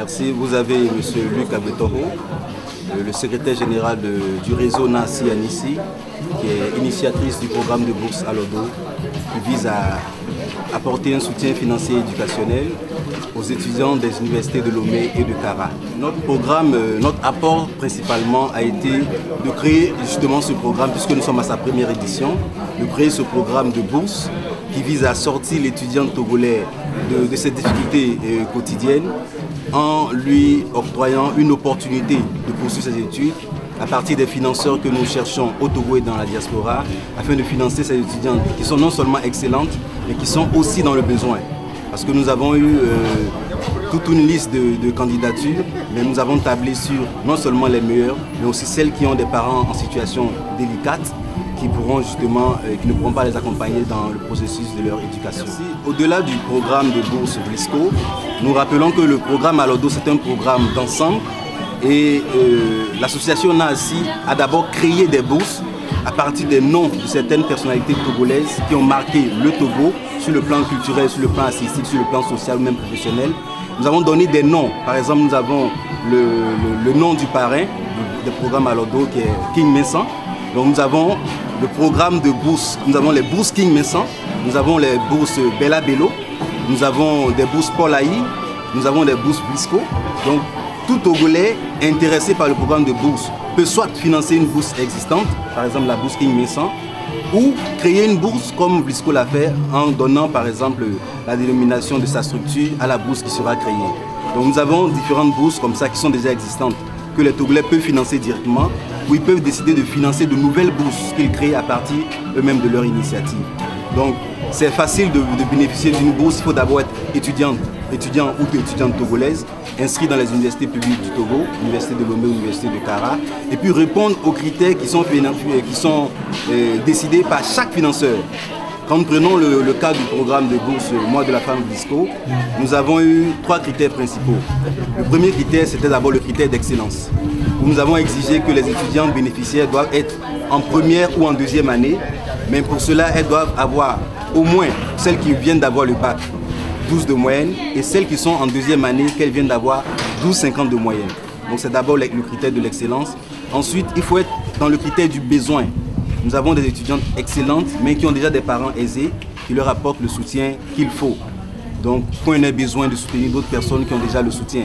Merci. Vous avez M. Luc Abetoro, le secrétaire général du réseau NACI à Nissi, qui est initiatrice du programme de bourse Alodo, qui vise à apporter un soutien financier et éducationnel aux étudiants des universités de Lomé et de Kara. Notre programme, notre apport principalement a été de créer justement ce programme, puisque nous sommes à sa première édition, de créer ce programme de bourse qui vise à sortir l'étudiant togolais de ses difficultés quotidiennes en lui octroyant une opportunité de poursuivre ses études à partir des financeurs que nous cherchons au Togo et dans la diaspora, afin de financer ces étudiantes qui sont non seulement excellentes, mais qui sont aussi dans le besoin. Parce que nous avons eu toute une liste de candidatures, mais nous avons tablé sur non seulement les meilleures, mais aussi celles qui ont des parents en situation délicate, qui pourront justement, qui ne pourront pas les accompagner dans le processus de leur éducation. Au-delà du programme de bourse Blisco, nous rappelons que le programme Alodo, c'est un programme d'ensemble et l'association NACI a d'abord créé des bourses à partir des noms de certaines personnalités togolaises qui ont marqué le Togo sur le plan culturel, sur le plan artistique, sur le plan social ou même professionnel. Nous avons donné des noms. Par exemple, nous avons le nom du parrain du programme Alodo qui est King Messan. Donc nous avons le programme de bourse, nous avons les bourses King Messan, nous avons les bourses Bella Bello, nous avons des bourses Paul Aïe, nous avons des bourses Blisco. Donc tout Togolais intéressé par le programme de bourse peut soit financer une bourse existante, par exemple la bourse King Messan, ou créer une bourse comme Blisco l'a fait en donnant par exemple la dénomination de sa structure à la bourse qui sera créée. Donc nous avons différentes bourses comme ça qui sont déjà existantes, que les Togolais peuvent financer directement, ou ils peuvent décider de financer de nouvelles bourses qu'ils créent à partir eux-mêmes de leur initiative. Donc c'est facile de bénéficier d'une bourse, il faut d'abord être étudiant ou étudiante togolaise, inscrit dans les universités publiques du Togo, l'université de Lomé, l'université de Kara, et puis répondre aux critères qui sont décidés par chaque financeur. Quand nous prenons le cas du programme de bourse Mois de la femme Blisco, nous avons eu 3 critères principaux. Le premier critère, c'était d'abord le critère d'excellence, où nous avons exigé que les étudiants bénéficiaires doivent être en première ou en deuxième année, mais pour cela, elles doivent avoir au moins, celles qui viennent d'avoir le bac, 12 de moyenne, et celles qui sont en deuxième année, qu'elles viennent d'avoir 12,50 de moyenne. Donc c'est d'abord le critère de l'excellence. Ensuite, il faut être dans le critère du besoin. Nous avons des étudiantes excellentes, mais qui ont déjà des parents aisés, qui leur apportent le soutien qu'il faut. Donc, quand on a besoin de soutenir d'autres personnes qui ont déjà le soutien.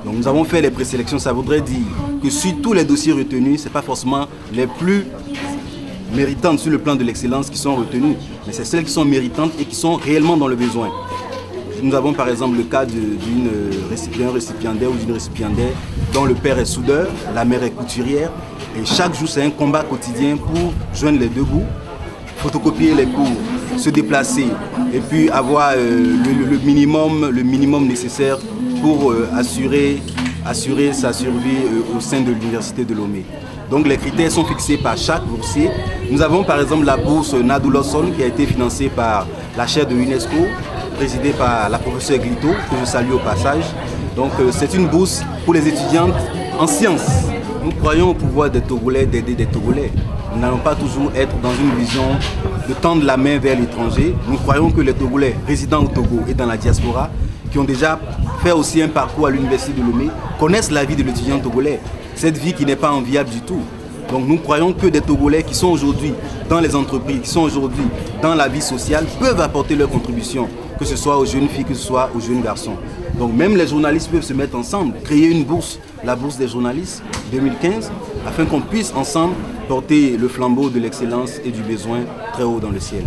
Donc, nous avons fait les présélections. Ça voudrait dire que sur tous les dossiers retenus, ce n'est pas forcément les plus méritantes sur le plan de l'excellence qui sont retenues, mais c'est celles qui sont méritantes et qui sont réellement dans le besoin. Nous avons par exemple le cas d'un récipiendaire ou d'une récipiendaire dont le père est soudeur, la mère est couturière, et chaque jour c'est un combat quotidien pour joindre les deux bouts, photocopier les cours, se déplacer et puis avoir le minimum nécessaire pour assurer sa survie au sein de l'université de Lomé. Donc les critères sont fixés par chaque boursier. Nous avons par exemple la bourse Nadou Lawson qui a été financée par la chaire de l'UNESCO, présidée par la professeure Glito, que je salue au passage. Donc c'est une bourse pour les étudiantes en sciences. Nous croyons au pouvoir des Togolais d'aider des Togolais. Nous n'allons pas toujours être dans une vision de tendre la main vers l'étranger. Nous croyons que les Togolais résidant au Togo et dans la diaspora, qui ont déjà fait aussi un parcours à l'université de Lomé, connaissent la vie de l'étudiant togolais. Cette vie qui n'est pas enviable du tout. Donc nous croyons que des Togolais qui sont aujourd'hui dans les entreprises, qui sont aujourd'hui dans la vie sociale, peuvent apporter leur contribution, que ce soit aux jeunes filles, que ce soit aux jeunes garçons. Donc même les journalistes peuvent se mettre ensemble, créer une bourse, la bourse des journalistes 2015, afin qu'on puisse ensemble porter le flambeau de l'excellence et du besoin très haut dans le ciel.